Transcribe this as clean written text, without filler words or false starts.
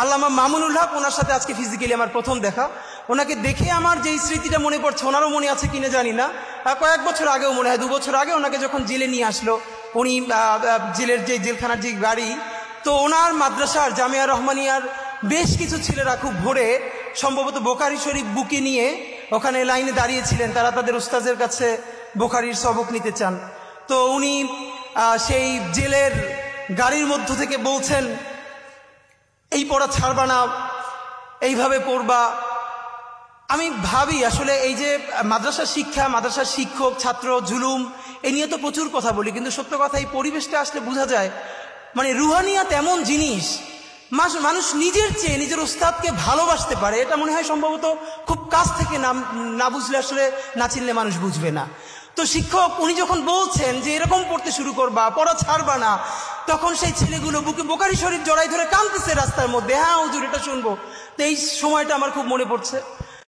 আল্লামা মামুনুল হক, ওনার সাথে আজকে ফিজিক্যালি আমার প্রথম দেখা। ওনাকে দেখে আমার যেই স্মৃতিটা মনে পড়ছে, ওনারও মনে আছে কিনা জানি না, কয়েক বছর আগেও মনে হয় 2 বছর আগে ওনাকে যখন জেলে নিয়ে আসলো, উনি জেলের যে জেলখানার যে গাড়ি, তো ওনার মাদ্রাসার জামিয়া রহমানিয়ার বেশ কিছু ছেলেরা খুব ভোরে সম্ভবত বোখারি শরীফ বুকে নিয়ে ওখানে লাইনে দাঁড়িয়েছিলেন, তারা তাদের উস্তাজের কাছে বোখারির সবক নিতে চান। তো উনি সেই জেলের গাড়ির মধ্য থেকে বলছেন, এই পড়া ছাড়বা না, এইভাবে পড়বা। আমি ভাবি আসলে এই যে মাদ্রাসা শিক্ষা, মাদ্রাসার শিক্ষক ছাত্র জুলুম, এ নিয়ে তো প্রচুর কথা বলি, কিন্তু সত্য কথা এই পরিবেশটা আসলে বোঝা যায় মানে রুহানিয়াত এমন জিনিস, মানুষ নিজের চেয়ে নিজের উস্তাদকে ভালোবাসতে পারে। এটা মনে হয় সম্ভবত খুব কাছ থেকে না বুঝলে, আসলে না চিনলে মানুষ বুঝবে না। তো শিক্ষক উনি যখন বলছেন যে এরকম পড়তে শুরু করবা, পড়া ছাড়বা না, তখন সেই ছেলেগুলো বুকে বোখারি শরীফ জড়াই ধরে কাঁদতেছে রাস্তার মধ্যে, হ্যাঁ হুজুর এটা শুনবো। তো এই সময়টা আমার খুব মনে পড়ছে।